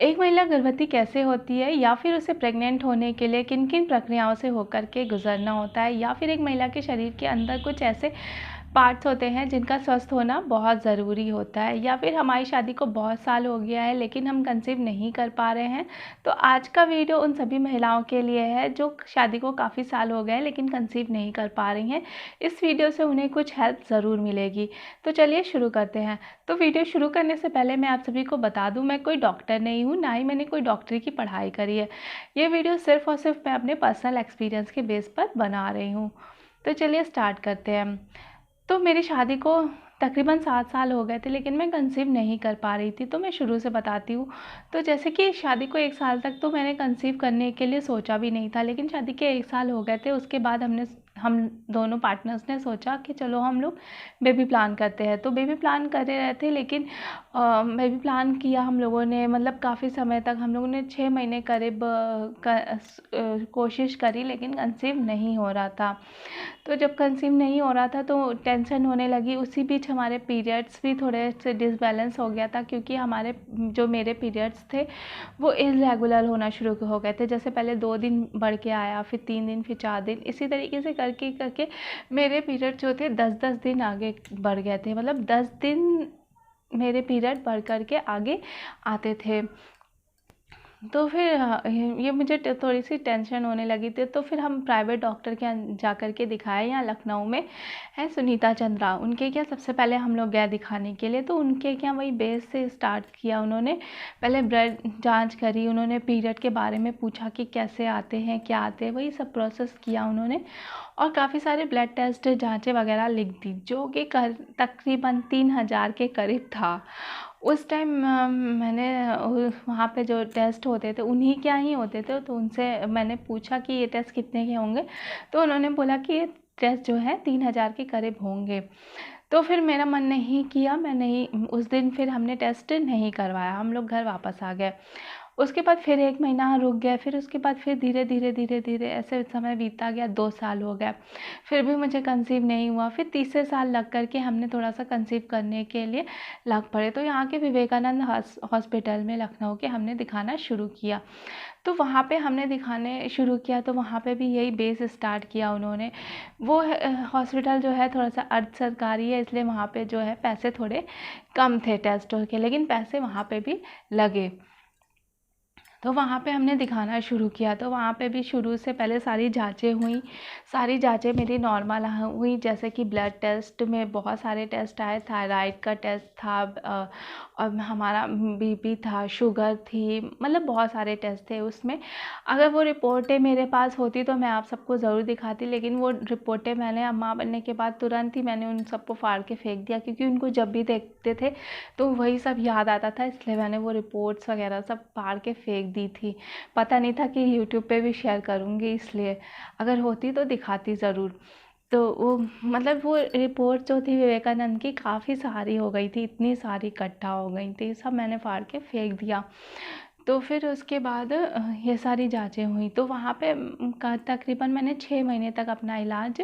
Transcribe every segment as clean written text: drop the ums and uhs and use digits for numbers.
एक महिला गर्भवती कैसे होती है या फिर उसे प्रेग्नेंट होने के लिए किन किन प्रक्रियाओं से होकर के गुजरना होता है, या फिर एक महिला के शरीर के अंदर कुछ ऐसे पार्ट्स होते हैं जिनका स्वस्थ होना बहुत ज़रूरी होता है, या फिर हमारी शादी को बहुत साल हो गया है लेकिन हम कंसीव नहीं कर पा रहे हैं। तो आज का वीडियो उन सभी महिलाओं के लिए है जो शादी को काफ़ी साल हो गए लेकिन कंसीव नहीं कर पा रही हैं। इस वीडियो से उन्हें कुछ हेल्प ज़रूर मिलेगी। तो चलिए शुरू करते हैं। तो वीडियो शुरू करने से पहले मैं आप सभी को बता दूं, मैं कोई डॉक्टर नहीं हूं, ना ही मैंने कोई डॉक्टरी की पढ़ाई करी है। ये वीडियो सिर्फ और सिर्फ मैं अपने पर्सनल एक्सपीरियंस के बेस पर बना रही हूँ। तो चलिए स्टार्ट करते हैं। तो मेरी शादी को तकरीबन 7 साल हो गए थे लेकिन मैं कंसीव नहीं कर पा रही थी। तो मैं शुरू से बताती हूँ। तो जैसे कि शादी को 1 साल तक तो मैंने कंसीव करने के लिए सोचा भी नहीं था, लेकिन शादी के 1 साल हो गए थे, उसके बाद हम दोनों पार्टनर्स ने सोचा कि चलो हम लोग बेबी प्लान करते हैं। तो बेबी प्लान कर रहे थे, लेकिन बेबी प्लान किया हम लोगों ने, मतलब काफ़ी समय तक हम लोगों ने 6 महीने करीब कोशिश करी, लेकिन कंसीव नहीं हो रहा था। तो जब कंसीव नहीं हो रहा था तो टेंशन होने लगी। उसी बीच हमारे पीरियड्स भी थोड़े से डिसबैलेंस हो गया था, क्योंकि मेरे पीरियड्स थे वो इरेगुलर होना शुरू हो गए थे। जैसे पहले 2 दिन बढ़ के आया, फिर 3 दिन, फिर 4 दिन, इसी तरीके से करके करके मेरे पीरियड जो थे 10-10 दिन आगे बढ़ गए थे। मतलब 10 दिन मेरे पीरियड बढ़ कर के आगे आते थे। तो फिर ये मुझे थोड़ी सी टेंशन होने लगी थी। तो फिर हम प्राइवेट डॉक्टर के यहाँ जा कर के दिखाए। यहाँ लखनऊ में है सुनीता चंद्रा, उनके क्या सबसे पहले हम लोग गए दिखाने के लिए। तो उनके क्या वही बेस से स्टार्ट किया। उन्होंने पहले ब्लड जांच करी, उन्होंने पीरियड के बारे में पूछा कि कैसे आते हैं, क्या आते हैं, वही सब प्रोसेस किया उन्होंने। और काफ़ी सारे ब्लड टेस्ट जाँचें वगैरह लिख दी, जो कि तकरीबन 3000 के करीब था। उस टाइम मैंने वहाँ पे जो टेस्ट होते थे उन्हीं क्या ही होते थे। तो उनसे मैंने पूछा कि ये टेस्ट कितने के होंगे। तो उन्होंने बोला कि ये टेस्ट जो है 3000 के करीब होंगे। तो फिर मेरा मन नहीं किया, मैं नहीं, उस दिन फिर हमने टेस्ट नहीं करवाया, हम लोग घर वापस आ गए। उसके बाद फिर 1 महीना रुक गए, फिर उसके बाद फिर धीरे धीरे धीरे धीरे ऐसे समय बीता गया। 2 साल हो गए, फिर भी मुझे कंसीव नहीं हुआ। फिर तीसरे साल लग करके हमने थोड़ा सा कंसीव करने के लिए लग पड़े। तो यहाँ के विवेकानंद हॉस्पिटल में लखनऊ के हमने दिखाना शुरू किया। तो वहाँ पे हमने दिखाने शुरू किया, तो वहाँ पे भी यही बेस स्टार्ट किया उन्होंने। वो हॉस्पिटल जो है थोड़ा सा अर्ध सरकारी है, इसलिए वहाँ पे जो है पैसे थोड़े कम थे टेस्टों के, लेकिन पैसे वहाँ पे भी लगे। तो वहाँ पे हमने दिखाना शुरू किया। तो वहाँ पे भी शुरू से पहले सारी जांचें हुई। सारी जांचें मेरी नॉर्मल हुई, जैसे कि ब्लड टेस्ट में बहुत सारे टेस्ट आए। थायराइड का टेस्ट था, और हमारा बीपी था, शुगर थी, मतलब बहुत सारे टेस्ट थे उसमें। अगर वो रिपोर्टें मेरे पास होती तो मैं आप सबको ज़रूर दिखाती, लेकिन वो रिपोर्टें मैंने माँ बनने के बाद तुरंत ही मैंने उन सबको फाड़ के फेंक दिया, क्योंकि उनको जब भी देखते थे तो वही सब याद आता था। इसलिए मैंने वो रिपोर्ट्स वगैरह सब फाड़ के फेंक दी थी। पता नहीं था कि यूट्यूब पे भी शेयर करूँगी, इसलिए अगर होती तो दिखाती ज़रूर। तो वो मतलब वो रिपोर्ट जो थी विवेकानंद की काफ़ी सारी हो गई थी, इतनी सारी इकट्ठा हो गई थी, सब मैंने फाड़ के फेंक दिया। तो फिर उसके बाद ये सारी जांचें हुई। तो वहाँ पे तकरीबन मैंने 6 महीने तक अपना इलाज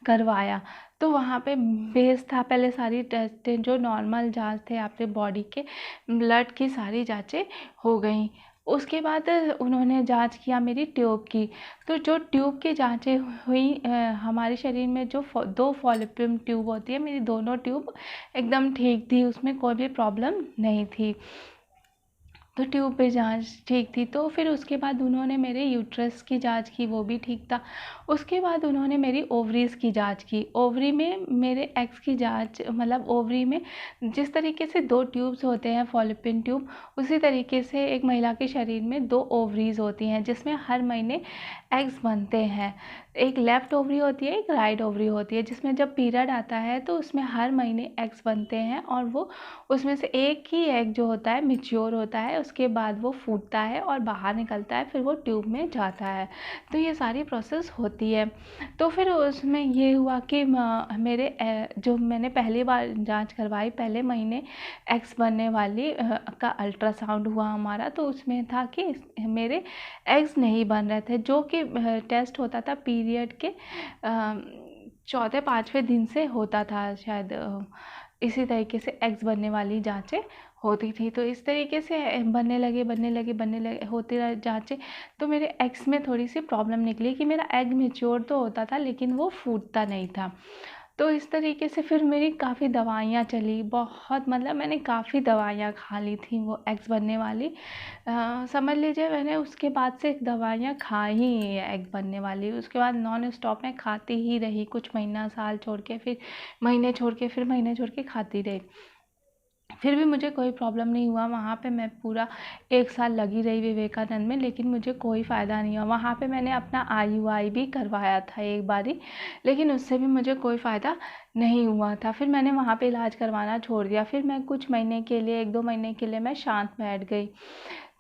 करवाया। तो वहाँ पे बेस था, पहले सारी टेस्टें जो नॉर्मल जांच थे आपके बॉडी के, ब्लड की सारी जांचें हो गई। उसके बाद उन्होंने जांच किया मेरी ट्यूब की। तो जो ट्यूब की जांचें हुई, हमारे शरीर में जो 2 फॉलोपियन ट्यूब होती है, मेरी दोनों ट्यूब एकदम ठीक थी, उसमें कोई भी प्रॉब्लम नहीं थी। तो ट्यूब पे जांच ठीक थी। तो फिर उसके बाद उन्होंने मेरे यूट्रस की जांच की, वो भी ठीक था। उसके बाद उन्होंने मेरी ओवरीज़ की जांच की। ओवरी में मेरे एग्स की जांच, मतलब ओवरी में जिस तरीके से 2 ट्यूब्स होते हैं फॉलोपियन ट्यूब, उसी तरीके से एक महिला के शरीर में 2 ओवरीज़ होती हैं, जिसमें हर महीने एग्स बनते हैं। एक लेफ़्ट ओवरी होती है, एक राइट ओवरी होती है, जिसमें जब पीरियड आता है तो उसमें हर महीने एग्स बनते हैं, और वो उसमें से एक ही एग जो होता है मैच्योर होता है, उसके बाद वो फूटता है और बाहर निकलता है, फिर वो ट्यूब में जाता है। तो ये सारी प्रोसेस होती है। तो फिर उसमें ये हुआ कि मेरे जो मैंने पहली बार जांच करवाई, पहले महीने एग्स बनने वाली का अल्ट्रासाउंड हुआ हमारा। तो उसमें था कि मेरे एग्स नहीं बन रहे थे, जो कि टेस्ट होता था पीरियड के 4वें-5वें दिन से होता था शायद। इसी तरीके से एग्स बनने वाली जांचें होती थी। तो इस तरीके से बनने लगे होते रहे जाँचे, तो मेरे एग्स में थोड़ी सी प्रॉब्लम निकली कि मेरा एग मैच्योर तो होता था लेकिन वो फूटता नहीं था। तो इस तरीके से फिर मेरी काफ़ी दवाइयाँ चली, बहुत मतलब मैंने काफ़ी दवाइयाँ खा ली थी वो एग्स बनने वाली। समझ लीजिए मैंने उसके बाद से दवाइयाँ खा ही एग बनने वाली, उसके बाद नॉन स्टॉप मैं खाती ही रही, कुछ महीना साल छोड़ के, फिर महीने छोड़ के, फिर महीने छोड़ के खाती रही। फिर भी मुझे कोई प्रॉब्लम नहीं हुआ। वहाँ पे मैं पूरा 1 साल लगी रही विवेकानंद में, लेकिन मुझे कोई फ़ायदा नहीं हुआ। वहाँ पे मैंने अपना IUI भी करवाया था एक बारी, लेकिन उससे भी मुझे कोई फ़ायदा नहीं हुआ था। फिर मैंने वहाँ पे इलाज करवाना छोड़ दिया। फिर मैं कुछ महीने के लिए 1-2 महीने के लिए मैं शांत बैठ गई।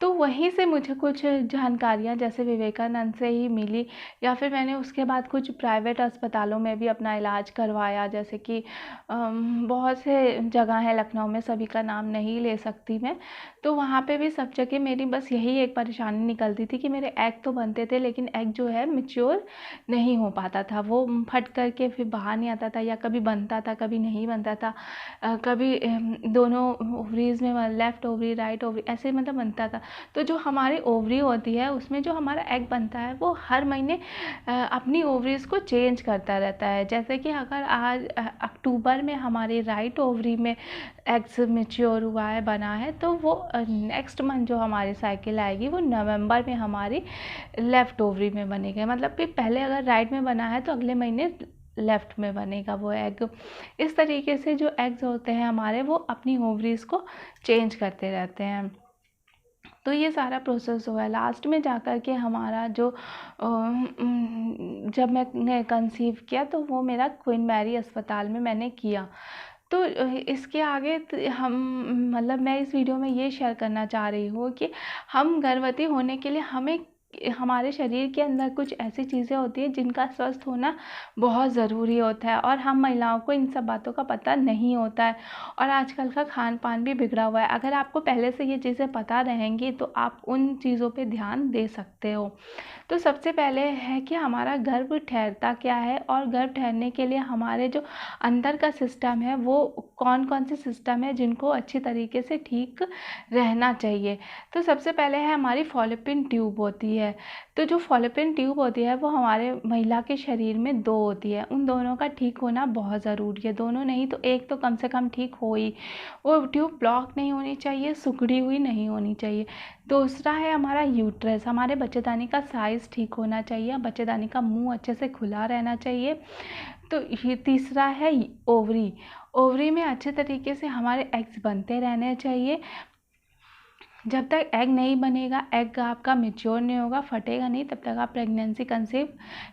तो वहीं से मुझे कुछ जानकारियाँ जैसे विवेकानंद से ही मिली, या फिर मैंने उसके बाद कुछ प्राइवेट अस्पतालों में भी अपना इलाज करवाया, जैसे कि बहुत से जगह है लखनऊ में, सभी का नाम नहीं ले सकती मैं। तो वहाँ पे भी सब जगह मेरी बस यही एक परेशानी निकलती थी कि मेरे एग तो बनते थे लेकिन एग जो है मैच्योर नहीं हो पाता था, वो फट कर के फिर बाहर नहीं आता था, या कभी बनता था कभी नहीं बनता था। कभी दोनों ओवरीज में, लेफ्ट ओवरी राइट ओवरी ऐसे मतलब बनता था। तो जो हमारी ओवरी होती है उसमें जो हमारा एग बनता है वो हर महीने अपनी ओवरीज को चेंज करता रहता है। जैसे कि अगर आज अक्टूबर में हमारी राइट ओवरी में एग्स मैच्योर हुआ है, बना है, तो वो नेक्स्ट मंथ जो हमारी साइकिल आएगी वो नवंबर में हमारी लेफ़्ट ओवरी में बनेगा। मतलब कि पहले अगर राइट में बना है तो अगले महीने लेफ़्ट में बनेगा वो एग। इस तरीके से जो एग्स होते हैं हमारे वो अपनी ओवरीज को चेंज करते रहते हैं। तो ये सारा प्रोसेस हुआ है। लास्ट में जाकर के हमारा जो जब मैंने कंसीव किया तो वो मेरा क्वीन मैरी अस्पताल में मैंने किया। तो इसके आगे हम मतलब मैं इस वीडियो में ये शेयर करना चाह रही हूँ कि हम गर्भवती होने के लिए हमें हमारे शरीर के अंदर कुछ ऐसी चीज़ें होती हैं जिनका स्वस्थ होना बहुत ज़रूरी होता है, और हम महिलाओं को इन सब बातों का पता नहीं होता है, और आजकल का खान पान भी बिगड़ा हुआ है। अगर आपको पहले से ये चीज़ें पता रहेंगी तो आप उन चीज़ों पे ध्यान दे सकते हो। तो सबसे पहले है कि हमारा गर्भ ठहरता क्या है, और गर्भ ठहरने के लिए हमारे जो अंदर का सिस्टम है वो कौन कौन से सिस्टम है जिनको अच्छी तरीके से ठीक रहना चाहिए। तो सबसे पहले है हमारी फॉलोपिन ट्यूब होती है। तो जो फॉलोपिन ट्यूब होती है वो हमारे महिला के शरीर में 2 होती है, उन दोनों का ठीक होना बहुत ज़रूरी है। दोनों नहीं तो एक तो कम से कम ठीक हो ही, वो ट्यूब ब्लॉक नहीं होनी चाहिए, सिकुड़ी हुई नहीं होनी चाहिए। दूसरा है हमारा यूट्रस, हमारे बच्चेदानी का साइज़ ठीक होना चाहिए, बच्चेदानी का मुंह अच्छे से खुला रहना चाहिए। तो ये तीसरा है ओवरी, ओवरी में अच्छे तरीके से हमारे एग्स बनते रहने चाहिए। जब तक एग नहीं बनेगा, एग आपका मैच्योर नहीं होगा, फटेगा नहीं, तब तक आप प्रेगनेंसी कंसीव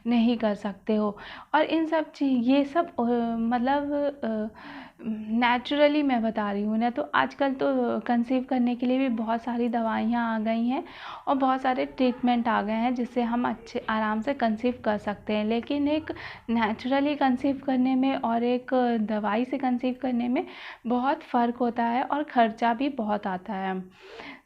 नहीं कर सकते हो। और इन सब ये सब मतलब नेचुरली मैं बता रही हूँ ना। तो आजकल तो कंसीव करने के लिए भी बहुत सारी दवाइयाँ आ गई हैं और बहुत सारे ट्रीटमेंट आ गए हैं जिससे हम अच्छे आराम से कंसीव कर सकते हैं। लेकिन एक नेचुरली कंसीव करने में और एक दवाई से कंसीव करने में बहुत फ़र्क होता है, और ख़र्चा भी बहुत आता है।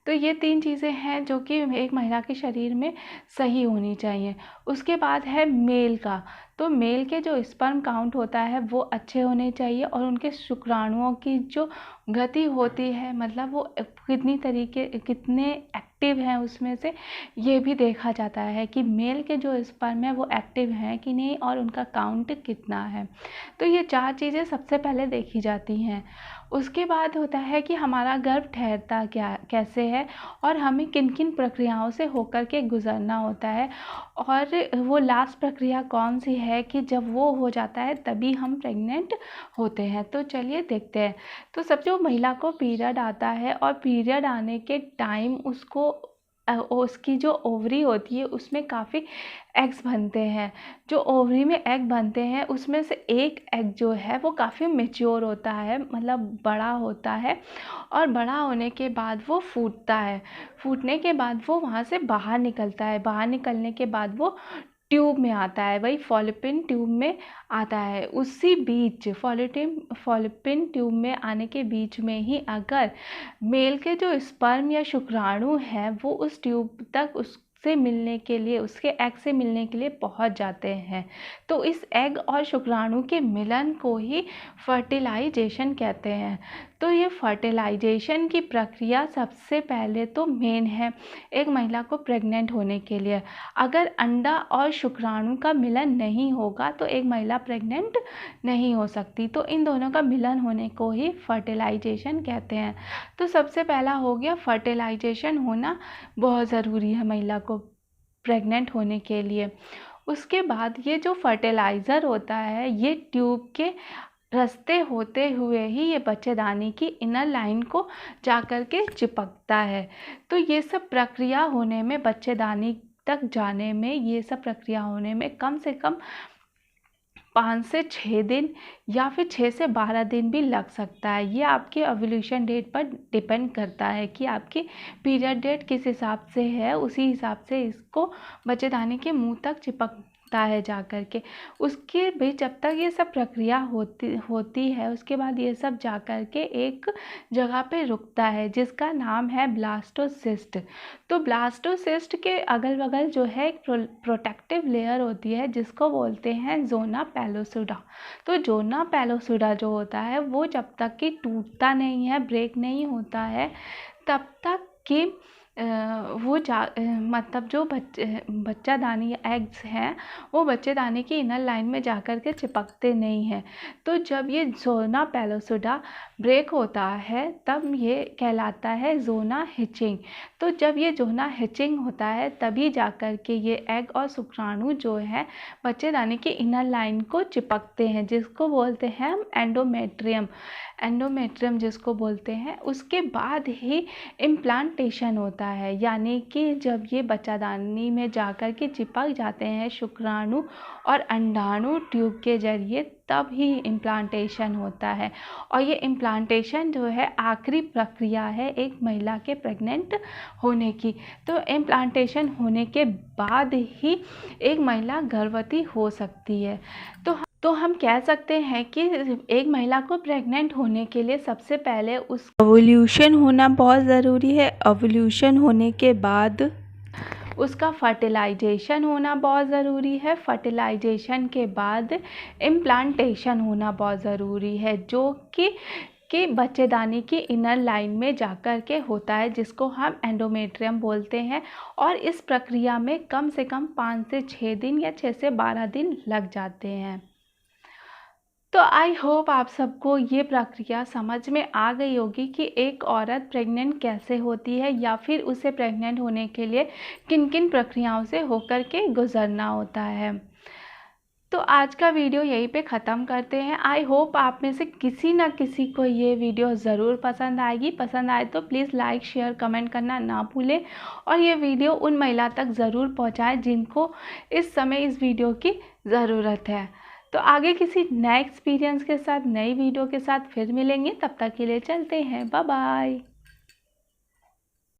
तो ये 3 चीज़ें हैं जो कि एक महिला के शरीर में सही होनी चाहिए। उसके बाद है मेल का। तो मेल के जो स्पर्म काउंट होता है वो अच्छे होने चाहिए, और उनके शुक्राणुओं की जो गति होती है, मतलब वो कितने एक्टिव हैं उसमें से ये भी देखा जाता है कि मेल के जो स्पर्म है वो एक्टिव हैं कि नहीं, और उनका काउंट कितना है। तो ये 4 चीज़ें सबसे पहले देखी जाती हैं। उसके बाद होता है कि हमारा गर्भ ठहरता कैसे है, और हमें किन किन प्रक्रियाओं से होकर के गुजरना होता है, और वो लास्ट प्रक्रिया कौन सी है कि जब वो हो जाता है तभी हम प्रेग्नेंट होते हैं। तो चलिए देखते हैं। तो सब जो महिला को पीरियड आता है, और पीरियड आने के टाइम उसकी जो ओवरी होती है उसमें काफ़ी एग्स बनते हैं। जो ओवरी में एग बनते हैं उसमें से एक एग जो है वो काफ़ी मैच्योर होता है, मतलब बड़ा होता है, और बड़ा होने के बाद वो फूटता है। फूटने के बाद वो वहाँ से बाहर निकलता है। बाहर निकलने के बाद वो ट्यूब में आता है, वही फॉलोपिन ट्यूब में आता है। उसी बीच फॉलोपिन ट्यूब में आने के बीच में ही अगर मेल के जो स्पर्म या शुक्राणु हैं वो उस ट्यूब तक उससे मिलने के लिए, उसके एग से मिलने के लिए पहुंच जाते हैं, तो इस एग और शुक्राणु के मिलन को ही फर्टिलाइजेशन कहते हैं। तो ये फर्टिलाइजेशन की प्रक्रिया सबसे पहले तो मेन है एक महिला को प्रेग्नेंट होने के लिए। अगर अंडा और शुक्राणु का मिलन नहीं होगा तो एक महिला प्रेग्नेंट नहीं हो सकती। तो इन दोनों का मिलन होने को ही फर्टिलाइजेशन कहते हैं। तो सबसे पहला हो गया फर्टिलाइजेशन होना बहुत ज़रूरी है महिला को प्रेग्नेंट होने के लिए। उसके बाद ये जो फर्टिलाइज़र होता है ये ट्यूब के रास्ते होते हुए ही ये बच्चेदानी की इनर लाइन को जाकर के चिपकता है। तो ये सब प्रक्रिया होने में, बच्चेदानी तक जाने में, ये सब प्रक्रिया होने में कम से कम 5 से 6 दिन या फिर 6 से 12 दिन भी लग सकता है। ये आपके ओव्यूलेशन डेट पर डिपेंड करता है कि आपकी पीरियड डेट किस हिसाब से है, उसी हिसाब से इसको बच्चेदानी के मुंह तक चिपकता है जा कर के। उसके भी जब तक ये सब प्रक्रिया होती है उसके बाद ये सब जा कर के एक जगह पे रुकता है जिसका नाम है ब्लास्टोसिस्ट। तो ब्लास्टोसिस्ट के अगल बगल जो है एक प्रोटेक्टिव लेयर होती है जिसको बोलते हैं ज़ोना पेलोसुडा। तो ज़ोना पेलोसुडा जो होता है वो जब तक कि टूटता नहीं है, ब्रेक नहीं होता है, तब तक कि वो मतलब जो बच्चादानी एग्स हैं वो बच्चेदानी की इनर लाइन में जाकर के चिपकते नहीं हैं। तो जब ये ज़ोना पेलोसुडा ब्रेक होता है तब ये कहलाता है ज़ोना हिचिंग। तो जब ये ज़ोना हिचिंग होता है तभी जाकर के ये एग और शुक्राणु जो है बच्चेदानी की इनर लाइन को चिपकते हैं जिसको बोलते हैं हम एंडोमेट्रियम जिसको बोलते हैं। उसके बाद ही इम्प्लांटेशन होता है, यानी कि जब ये बच्चादानी में जाकर के चिपक जाते हैं शुक्राणु और अंडाणु ट्यूब के जरिए, तब ही इम्प्लांटेशन होता है। और ये इम्प्लांटेशन जो है आखिरी प्रक्रिया है एक महिला के प्रेग्नेंट होने की। तो इम्प्लांटेशन होने के बाद ही एक महिला गर्भवती हो सकती है। तो हम कह सकते हैं कि एक महिला को प्रेग्नेंट होने के लिए सबसे पहले उस ओव्यूलेशन होना बहुत ज़रूरी है। ओव्यूलेशन होने के बाद उसका फर्टिलाइजेशन होना बहुत ज़रूरी है। फर्टिलाइजेशन के बाद इम्प्लांटेशन होना बहुत ज़रूरी है जो कि बच्चेदानी की इनर लाइन में जाकर के होता है जिसको हम एंडोमेट्रियम बोलते हैं। और इस प्रक्रिया में कम से कम 5 से 6 दिन या 6 से 12 दिन लग जाते हैं। तो आई होप आप सबको ये प्रक्रिया समझ में आ गई होगी कि एक औरत प्रेग्नेंट कैसे होती है या फिर उसे प्रेग्नेंट होने के लिए किन किन प्रक्रियाओं से होकर के गुजरना होता है। तो आज का वीडियो यहीं पे ख़त्म करते हैं। आई होप आप में से किसी न किसी को ये वीडियो ज़रूर पसंद आएगी। पसंद आए तो प्लीज़ लाइक, शेयर, कमेंट करना ना भूलें और ये वीडियो उन महिला तक ज़रूर पहुँचाएँ जिनको इस समय इस वीडियो की ज़रूरत है। तो आगे किसी नए एक्सपीरियंस के साथ, नई वीडियो के साथ फिर मिलेंगे। तब तक के लिए चलते हैं, बाय बाय।